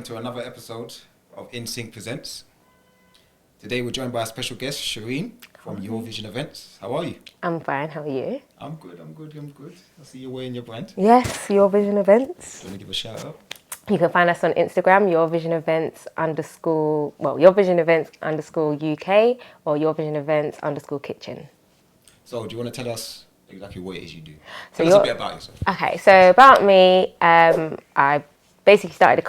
welcome to another episode of Insync Presents. Today we're joined by a special guest, Shireen from Your Vision Events. How are you? I'm fine, how are you? I'm good. I see you're wearing your brand. Yes, Your Vision Events. Do you want to give a shout out? You can find us on Instagram, Your Vision Events Your Vision Events _UK or Your Vision Events _kitchen. So do you want to tell us exactly what it is you do? So Tell us a bit about yourself. Okay, so about me, I basically started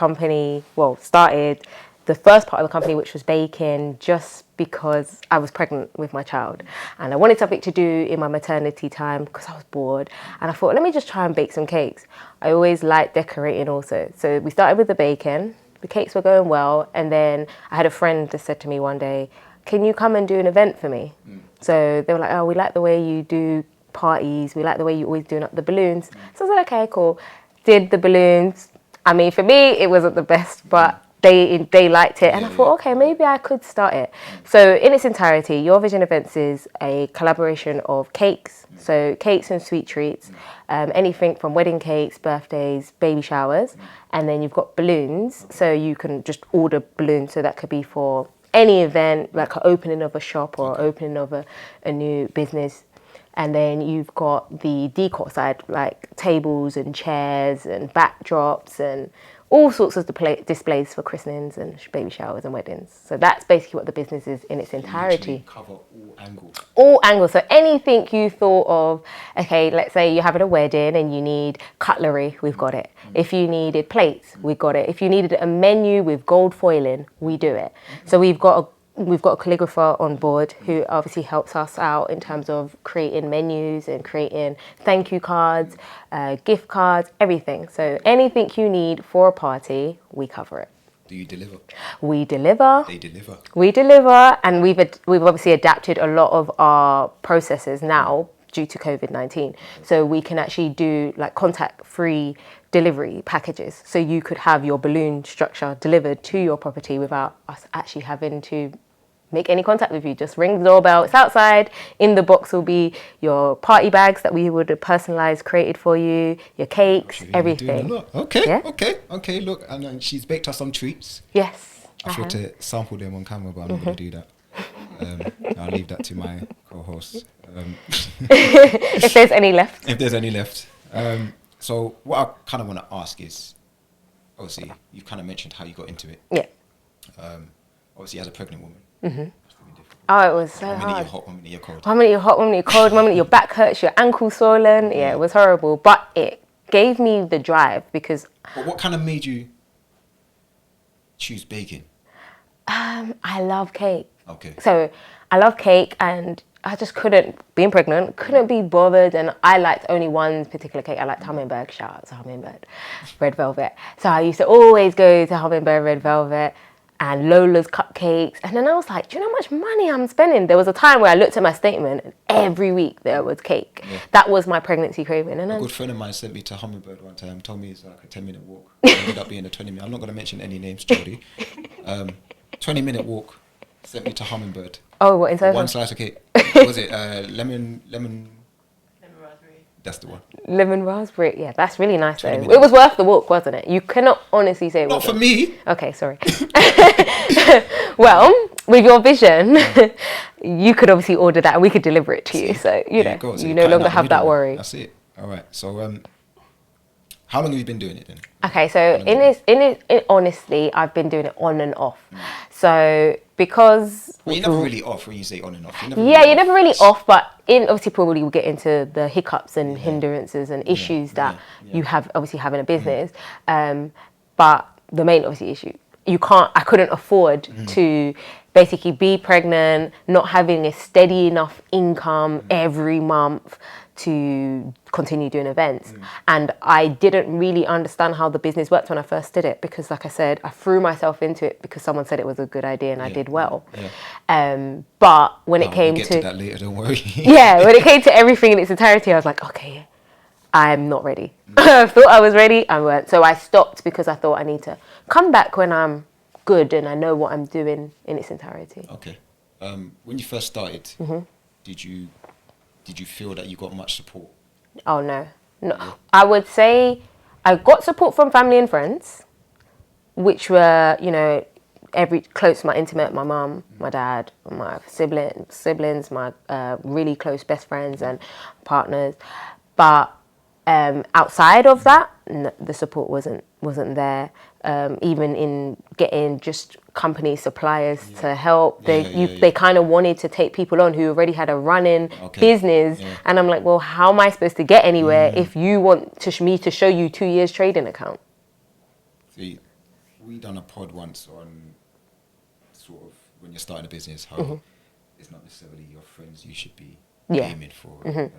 the first part of the company, which was baking, just because I was pregnant with my child and I wanted something to do in my maternity time because I was bored, and I thought, let me just try and bake some cakes. I always liked decorating also. So we started with the baking, the cakes were going well, and then I had a friend that said to me one day, can you come and do an event for me? So they were like, oh, we like the way you do parties, we like the way you always doing up the balloons. So I was like, okay, cool. Did the balloons. I mean, for me, it wasn't the best, but they liked it, and I thought, okay, maybe I could start it. So in its entirety, Your Vision Events is a collaboration of cakes, so cakes and sweet treats, anything from wedding cakes, birthdays, baby showers, and then you've got balloons, so you can just order balloons, so that could be for any event, like an opening of a shop or opening of a new business. And then you've got the decor side, like tables and chairs and backdrops and all sorts of displays for christenings and baby showers and weddings. So that's basically what the business is in its entirety. You cover all angles. All angles. So anything you thought of, okay, let's say you're having a wedding and you need cutlery, we've got it. If you needed plates, we've got it. If you needed a menu with gold foiling, we do it. So we've got a calligrapher on board who obviously helps us out in terms of creating menus and creating thank you cards, gift cards, everything. So anything you need for a party, we cover it. Do you deliver? We deliver. They deliver. We deliver, and we've obviously adapted a lot of our processes now due to COVID-19. So we can actually do like contact-free delivery packages. So you could have your balloon structure delivered to your property without us actually having to make any contact with you. Just ring the doorbell, it's outside. In the box will be your party bags that we would have personalised, created for you, your cakes, everything. Okay, yeah? okay, look, and then she's baked us some treats. Yes. I feel to sample them on camera, but I'm not going to do that. I'll leave that to my co-host. If there's any left. If there's any left. So what I kind of want to ask is, obviously, you've kind of mentioned how you got into it. Yeah. Obviously, as a pregnant woman. Oh, it was so hard. 1 minute you're hot, 1 minute you're cold. 1 minute you're hot, 1 minute you're cold, 1 minute your back hurts, your ankle swollen. Yeah, it was horrible. But it gave me the drive because... But what kind of made you choose baking? I love cake. Okay. So I love cake, and I just couldn't be bothered, and I liked only one particular cake. I liked Hummingbird. Shout out to Hummingbird. Red Velvet. So I used to always go to Hummingbird Red Velvet and Lola's cupcakes. And then I was like, do you know how much money I'm spending? There was a time where I looked at my statement and every week there was cake. Yeah. That was my pregnancy craving. And a good friend of mine sent me to Hummingbird one time, told me it's like a 10-minute walk. It ended up being a 20-minute. I'm not going to mention any names, Jodi. 20-minute walk, sent me to Hummingbird. Oh, what, inside? One slice of cake. What was it? Lemon raspberry. That's the one. Lemon raspberry. Yeah, that's really nice though. It was worth the walk, wasn't it? You cannot honestly say it wasn't. Not for me. Okay, sorry. Well, with Your Vision, you could obviously order that and we could deliver it to you. So, you no longer have that worry. That's it. All right. So, how long have you been doing it then? Okay, so honestly, I've been doing it on and off. So because... Well, you're never really off when you say on and off. You're never really off, but obviously probably we'll get into the hiccups and hindrances and issues that you have obviously having a business. But the main obviously issue, I couldn't afford to basically be pregnant, not having a steady enough income every month to continue doing events. And I didn't really understand how the business worked when I first did it, because like I said, I threw myself into it because someone said it was a good idea and I did well. But when it came we'll get to that later, don't worry. When it came to everything in its entirety, I was like, okay, I'm not ready. I thought I was ready, I weren't. So I stopped because I thought I need to come back when I'm good and I know what I'm doing in its entirety. Okay. When you first started, did you feel that you got much support? Oh, no. I would say I got support from family and friends, which were, you know, close, my intimate, my mum, my dad, my siblings, my really close best friends and partners. But outside of that, the support wasn't there. Even in getting just company suppliers to help, they kind of wanted to take people on who already had a running business, and I'm like, well, how am I supposed to get anywhere if you want me to show you 2 years trading account? See, we done a pod once on sort of when you're starting a business, how it's not necessarily your friends you should be aiming for.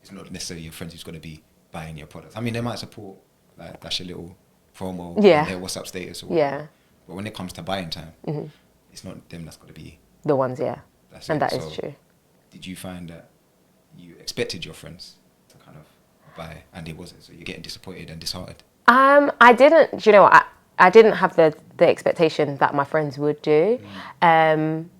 It's not necessarily your friends who's going to be buying your products. I mean, they might support, like, that's your little promo, their WhatsApp status or whatever. But when it comes to buying time, it's not them that's got to be the ones, that's and it. that is true. Did you find that you expected your friends to kind of buy and it wasn't, so you're getting disappointed and disheartened? I didn't, you know, I didn't have the expectation that my friends would do,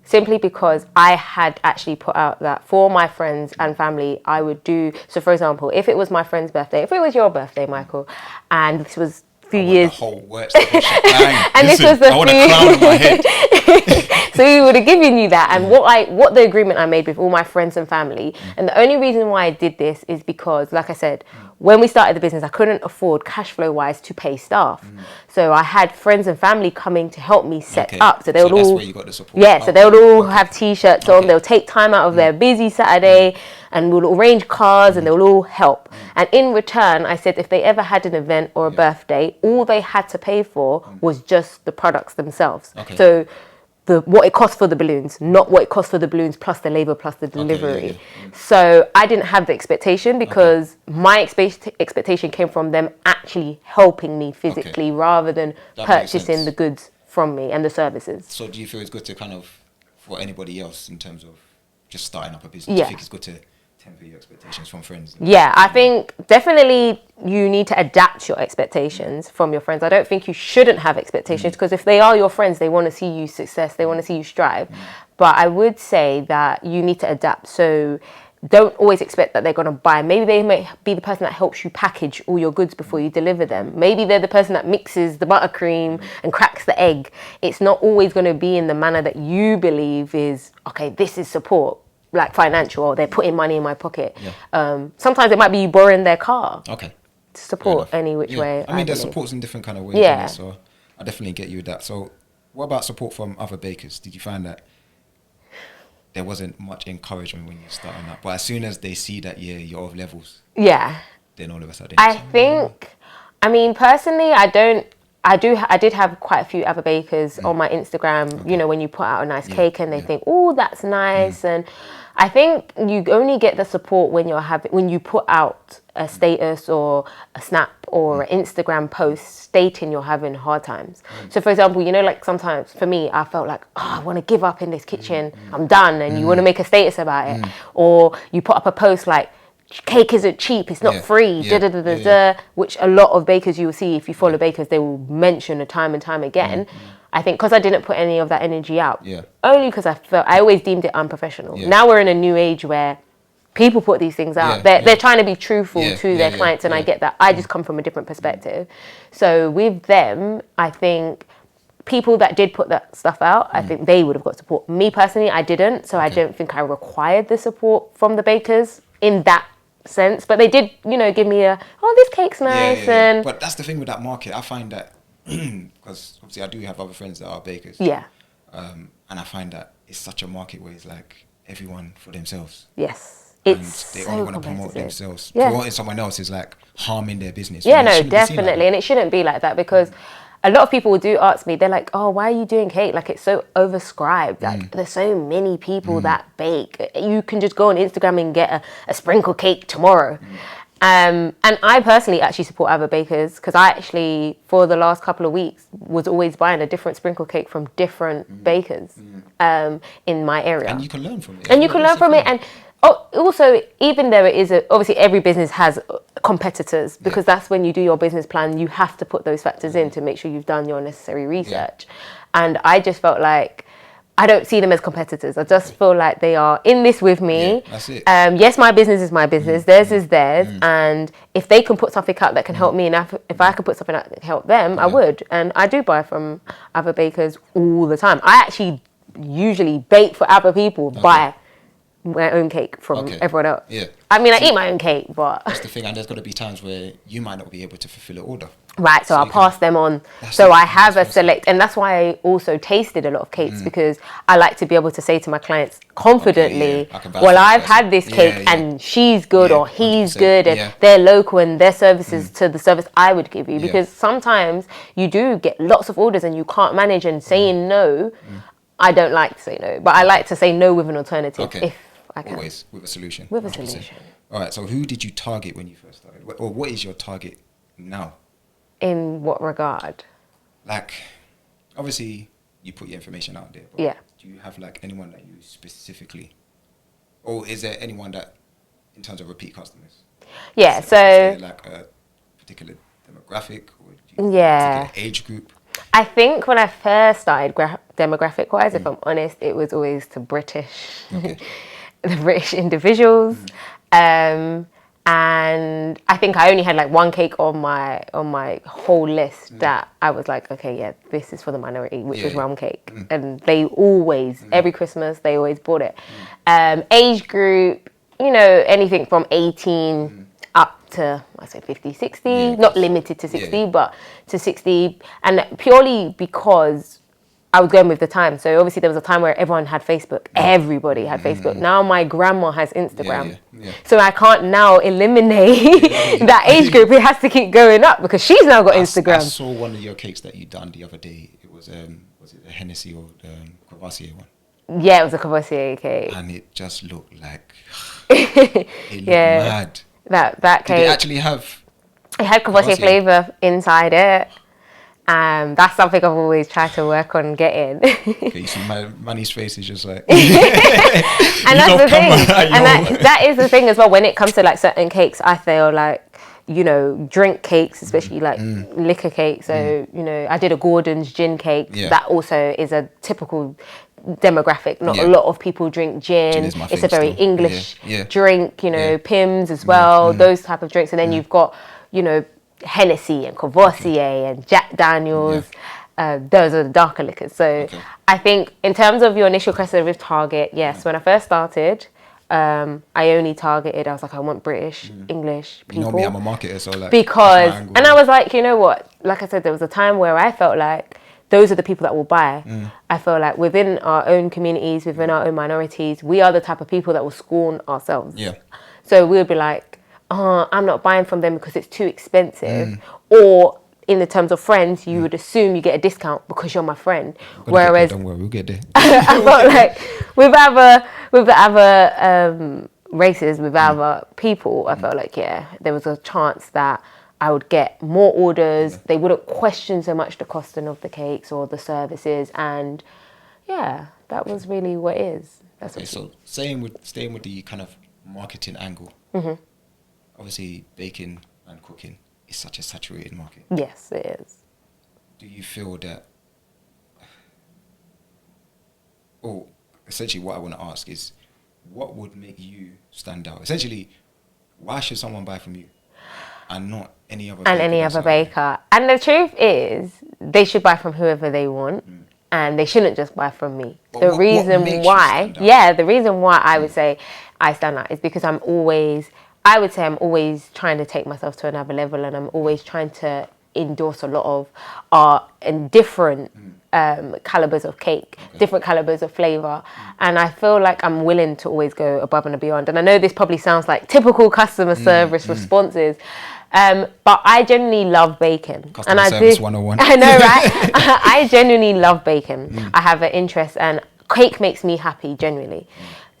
simply because I had actually put out that for my friends and family, I would do. So, for example, if it was my friend's birthday, if it was your birthday, Michael, and this was a few years, the whole works and this was the I want a crown on my head. So we would have given you that, and what the agreement I made with all my friends and family, and the only reason why I did this is because, like I said, when we started the business, I couldn't afford cash flow wise to pay staff, so I had friends and family coming to help me set up. So they would that's all, where you got the support. so they would all have T-shirts on. They'll take time out of their busy Saturday, and we'll arrange cars, and they'll all help. And in return, I said if they ever had an event or a birthday, all they had to pay for was just the products themselves. So what it cost for the balloons, not what it cost for the balloons plus the labor plus the delivery. So I didn't have the expectation, because my expectation came from them actually helping me physically rather than purchasing the goods from me and the services. So do you feel it's good to kind of, for anybody else in terms of just starting up a business, do you think it's good to temper your expectations from friends? Yeah, I think definitely you need to adapt your expectations from your friends. I don't think you shouldn't have expectations, because if they are your friends, they want to see you success, they want to see you strive. But I would say that you need to adapt. So don't always expect that they're going to buy. Maybe they may be the person that helps you package all your goods before you deliver them. Maybe they're the person that mixes the buttercream and cracks the egg. It's not always going to be in the manner that you believe is, okay, this is support, like financial, or they're putting money in my pocket. Sometimes it might be you borrowing their car. To support any which way. I mean, there's supports in different kind of ways. So I definitely get you with that. So what about support from other bakers? Did you find that there wasn't much encouragement when you're starting up, but as soon as they see that you're off levels, then all of a sudden, I think, I mean, personally, I did have quite a few other bakers on my Instagram, you know, when you put out a nice cake and they think, oh, that's nice. And I think you only get the support when you put out a status or a snap or an Instagram post stating you're having hard times. So for example, you know, like sometimes for me, I felt like, oh, I want to give up in this kitchen, I'm done, and you want to make a status about it. Or you put up a post like, cake isn't cheap, it's not free, which a lot of bakers you will see, if you follow bakers, they will mention time and time again. I think because I didn't put any of that energy out, only because I always deemed it unprofessional. Now we're in a new age where people put these things out. They're trying to be truthful to their clients, and I get that. I just come from a different perspective. So with them, I think people that did put that stuff out, I think they would have got support. Me personally, I didn't, so I don't think I required the support from the bakers in that sense. But they did, you know, give me this cake's nice. And but that's the thing with that market. I find that because obviously I do have other friends that are bakers. And I find that it's such a market where it's like everyone for themselves. It's they so only want to promote competitive. themselves. Promoting someone else is like harming their business. No, definitely. And it shouldn't be like that, because a lot of people do ask me, they're like, oh, why are you doing cake? Like, it's so overscribed. Like, there's so many people that bake. You can just go on Instagram and get a sprinkle cake tomorrow. And I personally actually support other bakers, because I actually, for the last couple of weeks, was always buying a different sprinkle cake from different bakers in my area. And you can learn from it. And you can learn from it. And also, even though it is, obviously every business has competitors, because that's when you do your business plan, you have to put those factors in to make sure you've done your necessary research. And I just felt like I don't see them as competitors. I just feel like they are in this with me. Yeah, that's it. Yes, my business is my business. Theirs is theirs. And if they can put something out that can help me, and if I could put something out that can help them, I would. And I do buy from other bakers all the time. I actually usually bake for other people, buy my own cake from everyone else. Yeah. I mean, I eat my own cake, but... That's the thing, and there's got to be times where you might not be able to fulfill an order. Right, so I'll pass them on. So I have a select, and that's why I also tasted a lot of cakes, because I like to be able to say to my clients confidently, well, I've had this cake and she's good or he's good, and they're local and their services to the service I would give you. Because sometimes you do get lots of orders and you can't manage, and saying no, I don't like to say no, but I like to say no with an alternative if I can. Always with a solution. With a solution. All right, so who did you target when you first started? Or what is your target now? In what regard? Like, obviously, you put your information out there. But do you have, like, anyone that you specifically... Or is there anyone that, in terms of repeat customers? Yeah, is there, like, a particular demographic? Or do you particular age group? I think when I first started, demographic-wise, if I'm honest, it was always to British, the British individuals. And I think I only had like one cake on my whole list that I was like, okay, yeah, this is for the minority, which was rum cake. And they always, every Christmas, they always bought it. Age group, you know, anything from 18 up to, I say 50, 60, not limited to 60, but to 60. And purely because I was going with the time. So obviously there was a time where everyone had Facebook. Everybody had Facebook. Now my grandma has Instagram. So I can't now eliminate that age group. It has to keep going up because she's now got Instagram. I saw one of your cakes that you done the other day. It was it the Hennessy or the Courvoisier one? Yeah, it was a Courvoisier cake. And it just looked like it looked mad. That cake. Did it actually have? It had Courvoisier flavour inside it. That's something I've always tried to work on getting. Okay, you see Manny's face is just like... And that's the thing. And that is the thing as well. When it comes to like certain cakes, I feel like, you know, drink cakes, especially like liquor cakes. So, you know, I did a Gordon's gin cake. That also is a typical demographic. Not a lot of people drink gin. It's a very English drink, you know, Pimm's as well, those type of drinks. And then you've got, you know, Hennessy and Courvoisier and Jack Daniels. Those are the darker liquors. So I think in terms of your initial question with target, yes, when I first started, I only targeted, I was like, I want British, English people. You know me, I'm a marketer, so like... Because, and I was like, you know what, like I said, there was a time where I felt like those are the people that will buy. I feel like within our own communities, within our own minorities, we are the type of people that will scorn ourselves. So we'll be like, I'm not buying from them because it's too expensive. Or in the terms of friends, you would assume you get a discount because you're my friend. Whereas, don't worry, we'll get there. I felt like with the other races, with other people, I felt like, there was a chance that I would get more orders. They wouldn't question so much the costing of the cakes or the services. And that was really what it is. That's okay, so staying with the kind of marketing angle. Obviously, baking and cooking is such a saturated market. Yes, it is. Do you feel that... Oh, essentially what I want to ask is, what would make you stand out? Essentially, why should someone buy from you and not any other baker? And the truth is, they should buy from whoever they want. And they shouldn't just buy from me. But the reason why I would say I stand out is because I'm always trying to take myself to another level, and I'm always trying to endorse a lot of art and different calibers of cake, different calibers of flavour. And I feel like I'm willing to always go above and beyond. And I know this probably sounds like typical customer service responses, but I genuinely love baking. Customer service 101. I know, right? I genuinely love baking. I have an interest, and cake makes me happy, genuinely.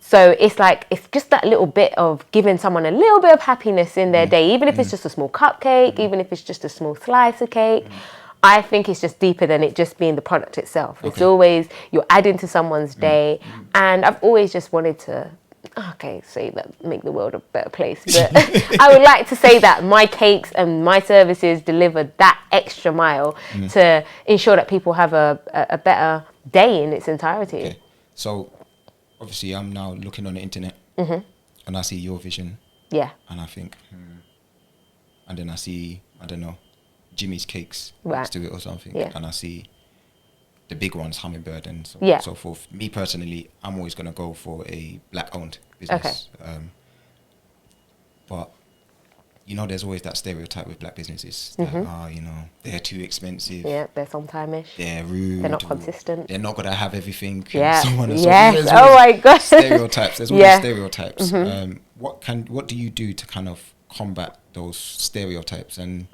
So it's like, it's just that little bit of giving someone a little bit of happiness in their day, even if it's just a small cupcake, even if it's just a small slice of cake. I think it's just deeper than it just being the product itself. It's always, you're adding to someone's day. And I've always just wanted to, say that, make the world a better place. But I would like to say that my cakes and my services deliver that extra mile to ensure that people have a better day in its entirety. So obviously I'm now looking on the internet and I see your vision. Yeah. And I think, and then I see, I don't know, Jimmy's Cakes Right. next to it or something. Yeah. And I see the big ones, Hummingbird and so on Yeah. and so forth. Me personally, I'm always going to go for a black-owned business. Okay. But, you know, there's always that stereotype with black businesses that, you know, they're too expensive. Yeah, they're sometime-ish. They're rude. They're not consistent. They're not going to have everything. Yeah. And so on and so Yes. forth. Oh my gosh. Stereotypes. There's all Yeah. these stereotypes. What do you do to kind of combat those stereotypes, and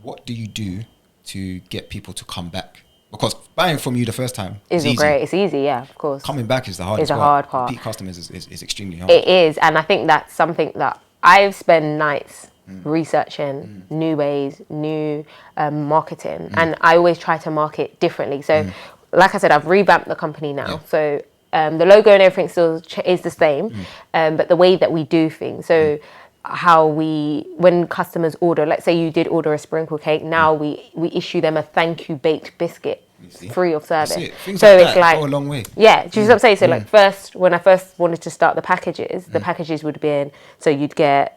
what do you do to get people to come back? Because buying from you the first time is easy. Great. It's easy, yeah, of course. Coming back is the hardest part. It's a hard part. Repeat customers is extremely hard. It is, and I think that's something that I've spent nights researching new ways, new marketing, and I always try to market differently. So, like I said, I've revamped the company now. Yeah. So the logo and everything still is the same, but the way that we do things. So how when customers order, let's say you did order a sprinkle cake, now we issue them a thank you baked biscuit free of service. That's it. Things So like it's that like go a long way. Yeah, do you see what I'm saying? So like when I first wanted to start the packages would have been, so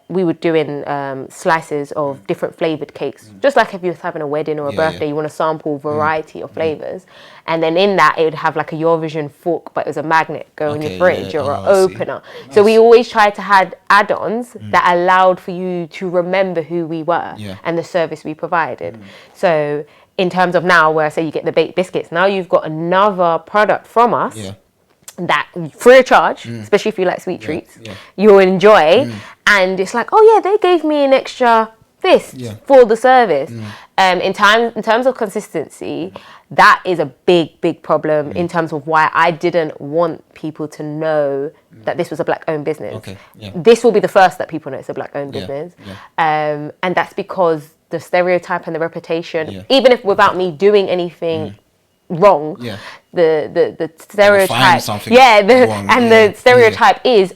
we would do in slices of different flavoured cakes. Just like if you were having a wedding or a birthday, you want to sample variety of flavours. And then in that, it would have like a Your Vision fork, but it was a magnet, go in your fridge or an opener. Nice. So we always tried to have add-ons that allowed for you to remember who we were and the service we provided. So in terms of now, where I say you get the baked biscuits, now you've got another product from us that free of charge, especially if you like sweet treats, you'll enjoy. And it's like, oh yeah, they gave me an extra this for the service. In terms of consistency, that is a big problem in terms of why I didn't want people to know that this was a black-owned business. Okay, This will be the first that people know it's a black-owned business. And that's because the stereotype and the reputation, even if without me doing anything wrong, the stereotype, the stereotype is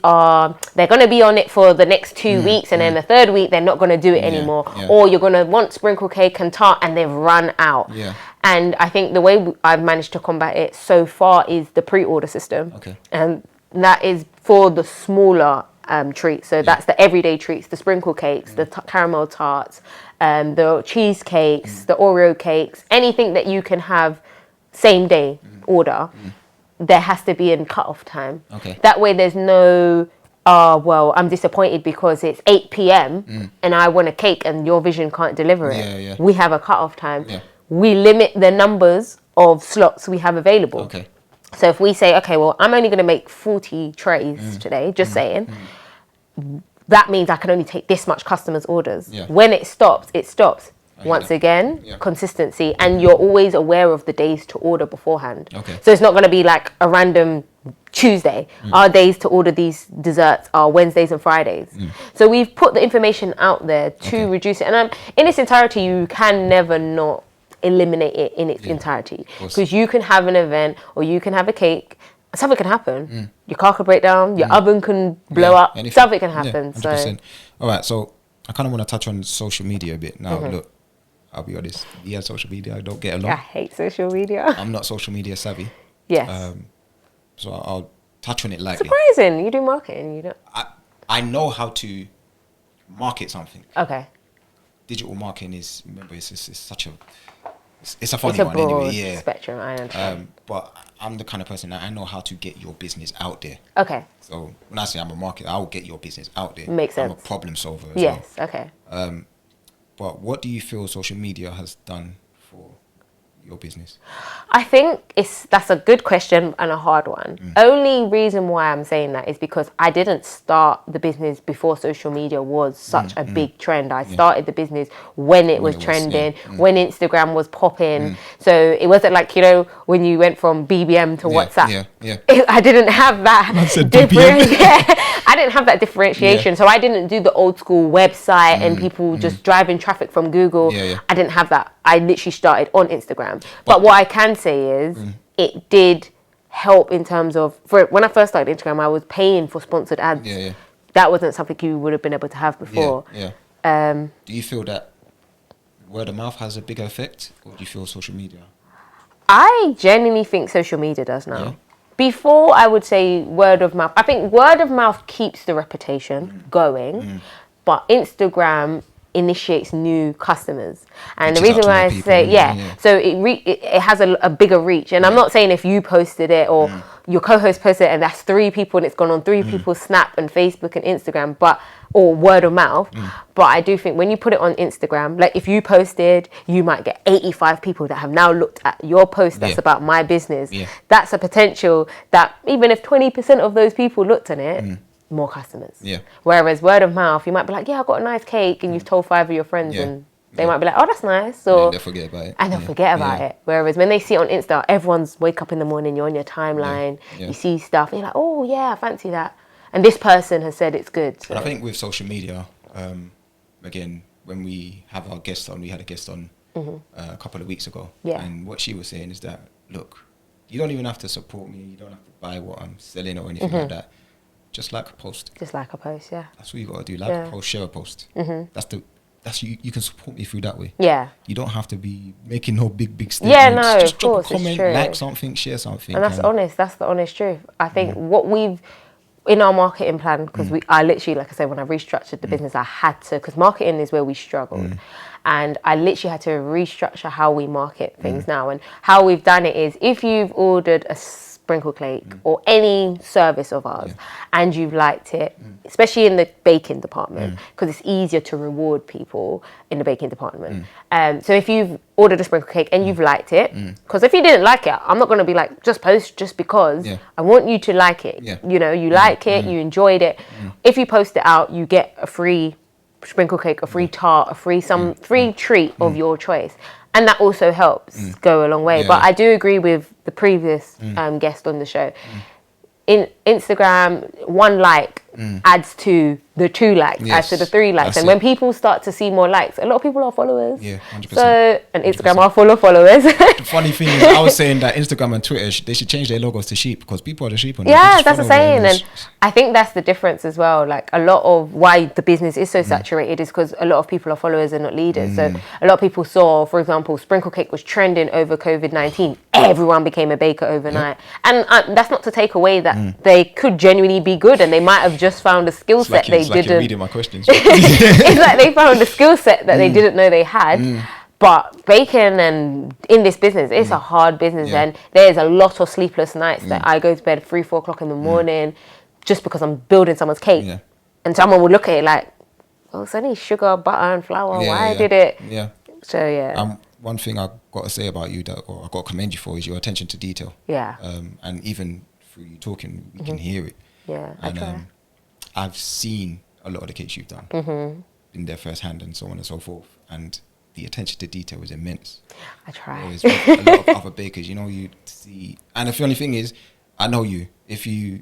they're going to be on it for the next 2 weeks, and then the third week they're not going to do it anymore, or you're going to want sprinkle cake and tart and they've run out. And I think the way I've managed to combat it so far is the pre-order system, and that is for the smaller treats. So that's the everyday treats, the sprinkle cakes, the caramel tarts, the cheesecakes, the Oreo cakes, anything that you can have same day order, there has to be a cut-off time. That way there's no, well, I'm disappointed because it's 8 p.m. and I want a cake and Your Vision can't deliver it. We have a cut-off time. We limit the numbers of slots we have available. So if we say, okay, well, I'm only going to make 40 trays today, just saying, that means I can only take this much customers' orders. When it stops, it stops. Once again, consistency, and you're always aware of the days to order beforehand. So it's not going to be like a random Tuesday. Our days to order these desserts are Wednesdays and Fridays. So we've put the information out there to reduce it. And in its entirety, you can never not eliminate it in its entirety, because you can have an event or you can have a cake, something can happen. Your car could break down, your oven can blow up, anything. Something can happen. 100%. So all right, so I kind of want to touch on social media a bit now. Look, I'll be honest, yeah, social media, I don't get along. I hate social media. I'm not social media savvy. Yes. So I'll touch on it lightly. Surprising, you do marketing, you don't. I know how to market something. Okay. Digital marketing is, remember, it's such a, it's a funny It's a one broad anyway. spectrum, I understand. But I'm the kind of person that I know how to get your business out there. Okay. So when I say I'm a marketer, I'll get your business out there. Makes sense. I'm a problem solver as yes, well. Okay. But what do you feel social media has done for your business? I think that's a good question and a hard one. Only reason why I'm saying that is because I didn't start the business before social media was such a big trend. I started the business when it was trending, when Instagram was popping. So it wasn't like, you know, when you went from BBM to WhatsApp. I didn't have that I didn't have that differentiation. So I didn't do the old school website and people just driving traffic from Google. I didn't have that. I literally started on Instagram. But what I can say is it did help in terms of, when I first started Instagram, I was paying for sponsored ads. That wasn't something you would have been able to have before. Do you feel that word of mouth has a bigger effect, or do you feel social media? I genuinely think social media does now. before I would say word of mouth. I think word of mouth keeps the reputation going, but Instagram initiates new customers, and the reason why I say so it has a bigger reach. And I'm not saying if you posted it or your co-host posted it and that's 3 people and it's gone on 3 people's Snap and Facebook and Instagram, or word of mouth. But I do think when you put it on Instagram, like if you posted, you might get 85 people that have now looked at your post that's about my business. That's a potential that even if 20% of those people looked on it, more customers. Whereas word of mouth, you might be like, I got a nice cake, and you've told 5 of your friends and they might be like, oh, that's nice. Or they'll forget about it. And they'll forget about it. Whereas when they see it on Insta, everyone's wake up in the morning, you're on your timeline, you see stuff, and you're like, oh yeah, I fancy that. And this person has said it's good. So. And I think with social media, again, when we have our guests on, we had a guest on a couple of weeks ago. And what she was saying is that, look, you don't even have to support me. You don't have to buy what I'm selling or anything like that. Just like a post. Just like a post, That's what you got to do. Like a post, share a post. That's you can support me through that way. You don't have to be making no big statements. Just drop a comment, like something, share something. And that's honest. That's the honest truth. I think what we've in our marketing plan, because I literally, like I said, when I restructured the business, I had to, because marketing is where we struggled. And I literally had to restructure how we market things now. And how we've done it is, if you've ordered a sprinkle cake or any service of ours and you've liked it, especially in the baking department, because it's easier to reward people in the baking department. So if you've ordered a sprinkle cake and you've liked it, because if you didn't like it, I'm not going to be like, just post just because. I want you to like it. You know, you like it, you enjoyed it. If you post it out, you get a free sprinkle cake, a free tart, a free free treat of your choice. And that also helps go a long way. But I do agree with the previous guest on the show. In Instagram, 1 like adds to the 2 likes, adds to the 3 likes. And when people start to see more likes, a lot of people are followers. 100%. So, and Instagram are full of followers. The funny thing is, I was saying that Instagram and Twitter, they should change their logos to sheep, because people are the sheep on it. Yeah, that's the saying. And I think that's the difference as well. Like, a lot of why the business is so saturated is because a lot of people are followers and not leaders. So a lot of people saw, for example, sprinkle cake was trending over COVID-19. Everyone became a baker overnight. And that's not to take away that they could genuinely be good, and they might have just found a skill set they didn't. You're reading my questions. It's like they found a skill set that they didn't know they had. But baking and in this business, it's a hard business, and there's a lot of sleepless nights that I go to bed 3-4 o'clock in the morning just because I'm building someone's cake. And someone will look at it like, oh, it's only sugar, butter and flour. Why did it? So one thing I've got to say about you, or I've got to commend you for, is your attention to detail. And even through you talking, we can hear it. And I've seen a lot of the cakes you've done in their first hand and so on and so forth. And the attention to detail is immense. I try. Whereas with a lot of other bakers, you know, you see, and the funny thing is, I know you, if you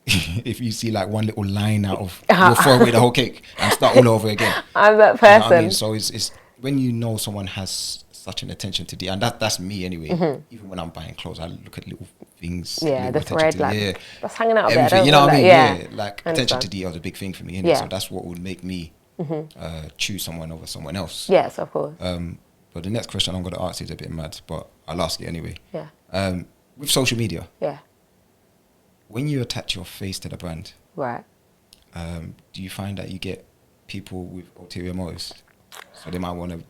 see like one little line out of, you'll throw away the whole cake and start all over again. I'm that person. You know what I mean? So it's when you know someone has such an attention to detail, and that's me anyway. Even when I'm buying clothes, I look at little things. The thread, like, that's hanging out everything, there. You know what I mean? Yeah, like attention to detail is a big thing for me, innit? So that's what would make me choose someone over someone else. Yes, of course. But the next question I'm going to ask is a bit mad, but I'll ask it anyway. With social media, when you attach your face to the brand, do you find that you get people with ulterior motives? So they might want to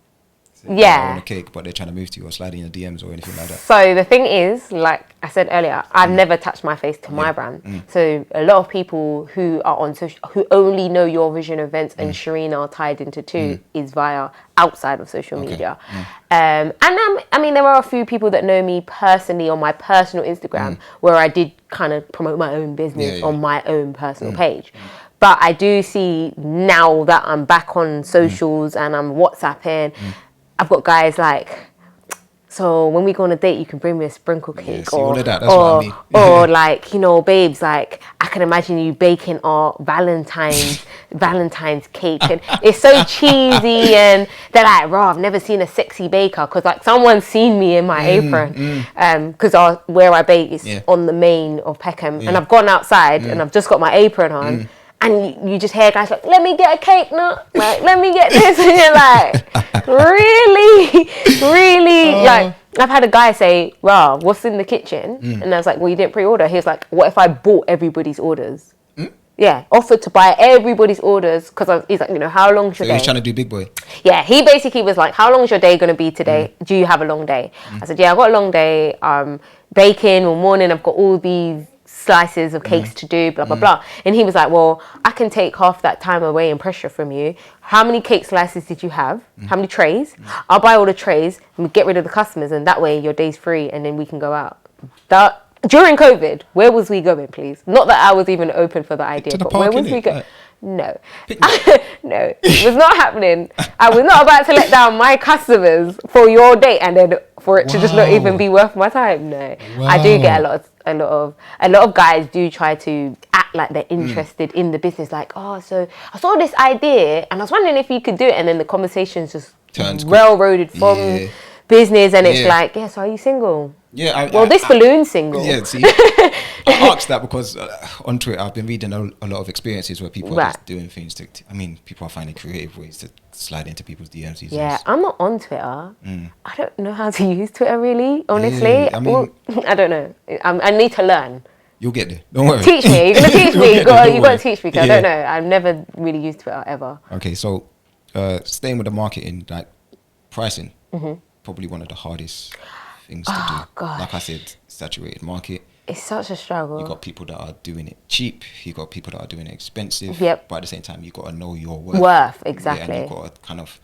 on a cake, but they're trying to move to you or slide in your DMs or anything like that. So the thing is, like I said earlier, I've never attached my face to my brand. So a lot of people who are on social, who only know Your Vision events and Shireen are tied into two, is via outside of social media. And I mean, there are a few people that know me personally on my personal Instagram where I did kind of promote my own business on my own personal page. But I do see now that I'm back on socials and I'm WhatsApping, I've got guys like, so when we go on a date, you can bring me a sprinkle cake, all of that. That's what I mean. Or like, you know, babes, like I can imagine you baking our Valentine's cake, and it's so cheesy, and they're like, "Raw, I've never seen a sexy baker," because like someone's seen me in my apron, because where I bake is on the main of Peckham, and I've gone outside and I've just got my apron on. And you just hear guys like, let me get a cake now, like, let me get this. And you're like, really? Like, I've had a guy say, "Rah, what's in the kitchen?" And I was like, "Well, you didn't pre-order." He was like, "What if I bought everybody's orders?" Yeah, offered to buy everybody's orders because he's like, how long's your day? He was trying to do big boy. Yeah, he basically was like, how long's your day going to be today? Do you have a long day? I said, yeah, I've got a long day. Baking all morning. I've got all these slices of cakes to do, blah, blah, blah. And he was like, well, I can take half that time away and pressure from you. How many cake slices did you have? How many trays? I'll buy all the trays and we get rid of the customers. And that way your day's free and then we can go out. During COVID, where was we going, please? Not that I was even open for the idea, but where was we going? No. No, it was not happening. I was not about to let down my customers for your date and then for it to just not even be worth my time. No. Wow. I do get a lot of guys do try to act like they're interested in the business, like, oh, so I saw this idea and I was wondering if you could do it, and then the conversation's just railroaded from business, and it's like, yes, are you single? Yeah. This balloon's single. Yeah, see, I asked that because on Twitter I've been reading a lot of experiences where people are just doing things people are finding creative ways to slide into people's DMs. Yeah, I'm not on Twitter. I don't know how to use Twitter really, honestly. Yeah, I don't know. I need to learn. You'll get there. Don't worry. Teach me. You're going to teach me. You've got to teach me. I don't know. I've never really used Twitter ever. Okay, so staying with the marketing, like pricing, probably one of the hardest things to do. God. Like I said, saturated market. It's such a struggle. You got people that are doing it cheap. You got people that are doing it expensive. Yep. But at the same time, you got to know your worth. Exactly. Yeah, and you got to kind of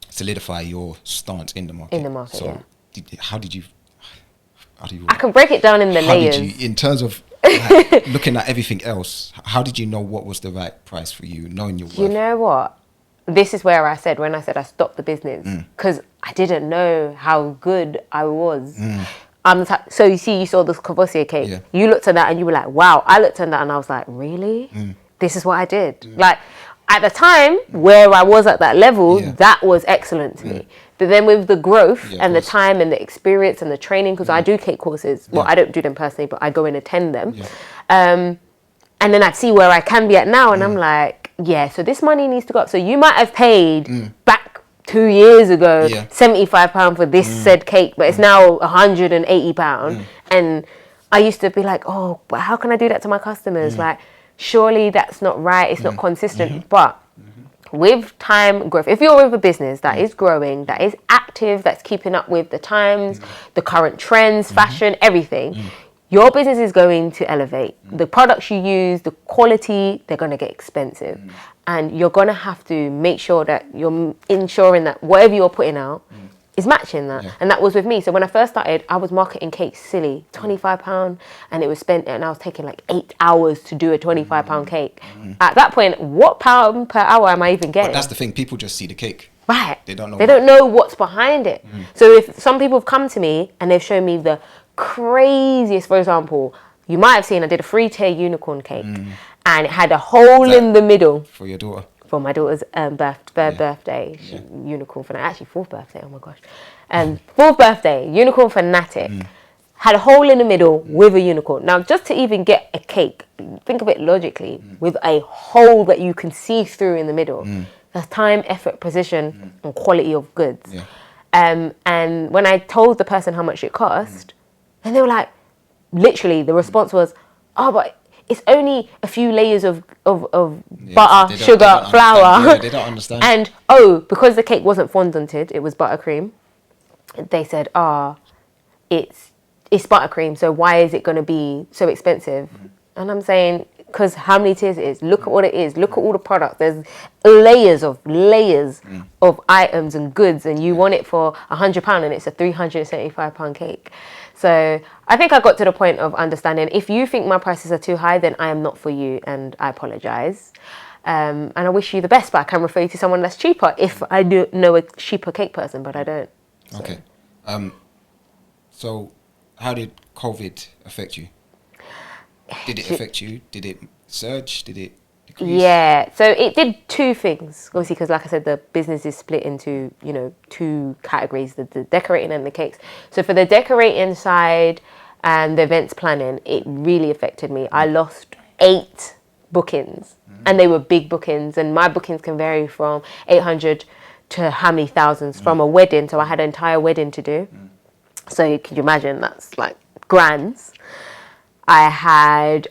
solidify your stance in the market. So how did you? I can break it down in the layers. Did you, in terms of like, looking at everything else, how did you know what was the right price for you, knowing your worth? You know what? This is where I said I stopped the business, because I didn't know how good I was. So you saw this Courvoisier cake. Yeah. You looked at that and you were like, wow. I looked at that and I was like, really? This is what I did. Like, at the time where I was at that level, that was excellent to me. But then with the growth and the time and the experience and the training, because I do cake courses. Well, I don't do them personally, but I go and attend them. And then I'd see where I can be at now, and I'm like, so this money needs to go up. So you might have paid back 2 years ago £75 for this said cake, but it's now £180. And I used to be like, oh, but how can I do that to my customers? Like, surely that's not right. It's not consistent. But with time growth, if you're with a business that is growing, that is active, that's keeping up with the times, the current trends, fashion, everything, your business is going to elevate. The products you use, the quality, they're going to get expensive. And you're going to have to make sure that you're ensuring that whatever you're putting out is matching that. And that was with me. So when I first started, I was marketing cakes silly, £25, and it was spent, and I was taking like 8 hours to do a £25 cake. At that point, what pound per hour am I even getting? But that's the thing, people just see the cake. Right. They don't know what's behind it. So if some people have come to me and they've shown me the craziest, for example, you might have seen I did a 3-tier unicorn cake, and it had a hole in the middle. For your daughter? For my daughter's birthday. Unicorn fanatic. Actually, 4th birthday. Oh my gosh. 4th birthday. Unicorn fanatic. Had a hole in the middle with a unicorn. Now, just to even get a cake, think of it logically, with a hole that you can see through in the middle. That's time, effort, precision, and quality of goods. And when I told the person how much it cost, and they were like, literally, the response was, oh, but it's only a few layers of butter, sugar, flour. They don't understand. And, because the cake wasn't fondanted, it was buttercream. They said, it's buttercream, so why is it going to be so expensive? And I'm saying, because how many tiers it is. Look at what it is. Look at all the products. There's layers of items and goods, and you want it for £100 and it's a £375 cake. So I think I got to the point of understanding, if you think my prices are too high, then I am not for you, and I apologise. And I wish you the best, but I can refer you to someone that's cheaper if I do know a cheaper cake person, but I don't. So. Okay. So how did COVID affect you? Did it affect you? Did it surge? Did it decrease? Yeah, so it did two things. Obviously, because like I said, the business is split into, 2 categories, the decorating and the cakes. So for the decorating side and the events planning, it really affected me. I lost 8 bookings, and they were big bookings. And my bookings can vary from 800 to how many thousands from a wedding. So I had an entire wedding to do. So can you imagine, that's like grands. I had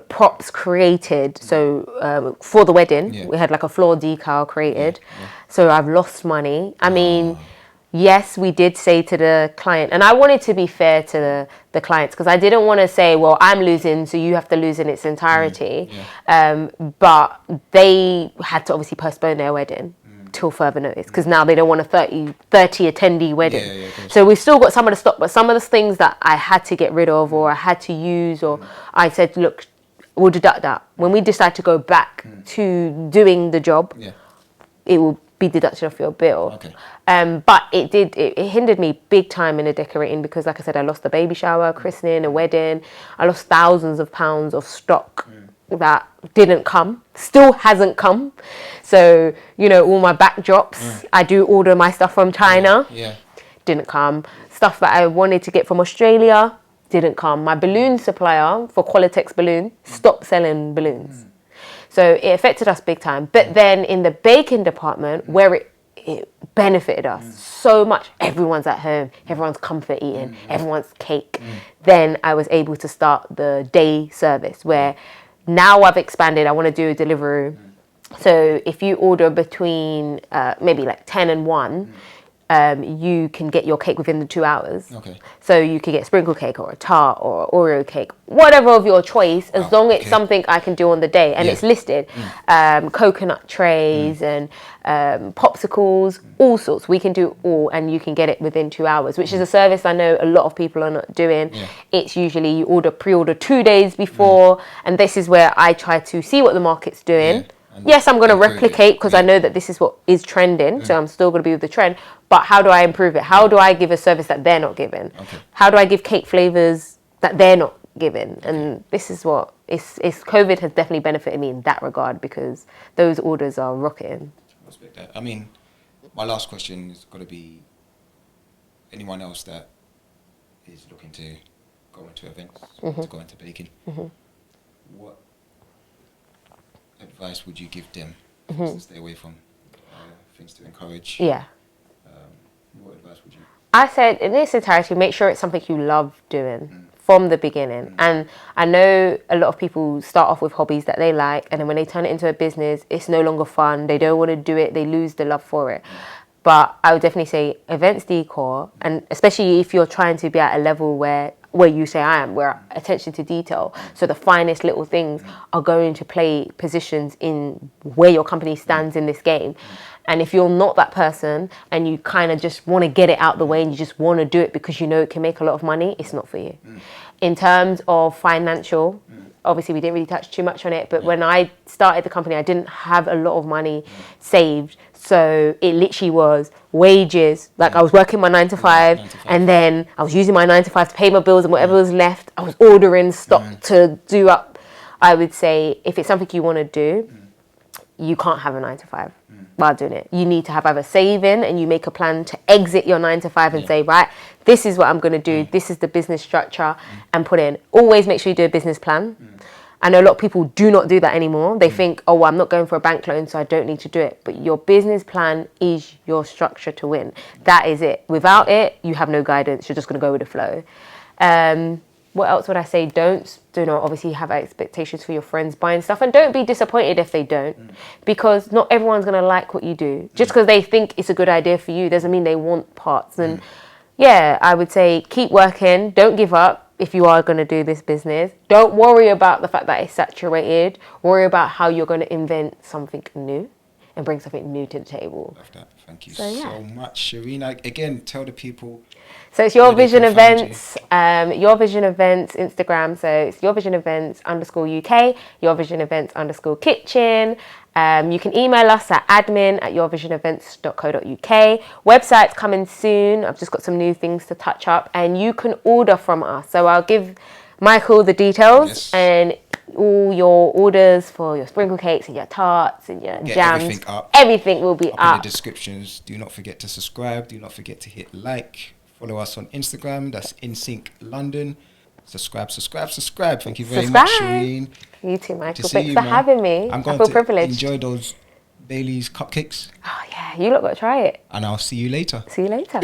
props created. So for the wedding, we had like a floor decal created. So I've lost money. I mean, yes, we did say to the client, and I wanted to be fair to the clients, because I didn't want to say, well, I'm losing, so you have to lose in its entirety. But they had to obviously postpone their wedding till further notice, because now they don't want a 30 attendee wedding. So we've still got some of the stock, but some of the things that I had to get rid of, or I had to use, or I said, look, we'll deduct that. When we decide to go back to doing the job, it will be deducted off your bill. But it hindered me big time in the decorating, because like I said, I lost a baby shower, christening, a wedding. I lost thousands of pounds of stock that didn't come, still hasn't come. So, you know, all my backdrops, I do order my stuff from China, didn't come. Stuff that I wanted to get from Australia, didn't come. My balloon supplier for Qualitex balloon stopped selling balloons. So it affected us big time. But then in the baking department, where it benefited us so much, everyone's at home, everyone's comfort eating, everyone's cake. Then I was able to start the day service, where now I've expanded. I want to do a delivery. So if you order between maybe like 10 and 1, you can get your cake within the 2 hours. So you could get sprinkle cake or a tart or Oreo cake, whatever of your choice, as long as it's something I can do on the day. And it's listed. Coconut trays and popsicles, all sorts. We can do all, and you can get it within 2 hours, which is a service I know a lot of people are not doing. It's usually you pre-order 2 days before, and this is where I try to see what the market's doing. Yes, I'm going to replicate, because I know that this is what is trending, so I'm still going to be with the trend. But how do I improve it? How do I give a service that they're not giving? How do I give cake flavors that they're not giving? And this is what it's COVID has definitely benefited me in that regard, because those orders are rocketing. I respect that. I mean, my last question is got to be, anyone else that is looking to go into events, to go into baking, what advice would you give them to stay away from, things to encourage? What advice would you? I said, in its entirety, make sure it's something you love doing from the beginning. And I know a lot of people start off with hobbies that they like, and then when they turn it into a business, it's no longer fun. They don't want to do it. They lose the love for it. But I would definitely say events decor, and especially if you're trying to be at a level where you say I am, where attention to detail, so the finest little things are going to play positions in where your company stands in this game. And if you're not that person, and you kind of just want to get it out the way, and you just want to do it because you know it can make a lot of money, it's not for you. In terms of financial, obviously we didn't really touch too much on it, but when I started the company, I didn't have a lot of money saved. So it literally was wages. Like I was working my 9 to 5, and then I was using my 9 to 5 to pay my bills, and whatever was left, I was ordering stock to do up. I would say if it's something you want to do, you can't have a 9 to 5 while doing it. You need to have either saving, and you make a plan to exit your 9 to 5 and say, right, this is what I'm going to do. This is the business structure, and put in. Always make sure you do a business plan. I know a lot of people do not do that anymore. They think, oh, well, I'm not going for a bank loan, so I don't need to do it. But your business plan is your structure to win. That is it. Without it, you have no guidance. You're just going to go with the flow. What else would I say? Do not obviously have expectations for your friends buying stuff, and don't be disappointed if they don't, because not everyone's going to like what you do. Just because they think it's a good idea for you doesn't mean they want parts. And yeah, I would say keep working. Don't give up. If you are going to do this business, don't worry about the fact that it's saturated. Worry about how you're going to invent something new and bring something new to the table. Love that. Thank you so much, Shireen. Again, tell the people. So it's Your Vision Events, Your Vision Events Instagram. So it's Your Vision Events _UK, Your Vision Events _kitchen. You can email us at admin@yourvisionevents.co.uk. Website's coming soon. I've just got some new things to touch up, and you can order from us. So I'll give Michael the details and all your orders for your sprinkle cakes and your tarts and your jams. Everything will be up in the descriptions. Do not forget to subscribe. Do not forget to hit like. Follow us on Instagram. That's Insync London. Subscribe. Thank you very much, Shireen. You too, Michael. Thanks for having me. I feel privileged. Enjoy those Bailey's cupcakes. Oh yeah, you lot got to try it. And I'll see you later. See you later.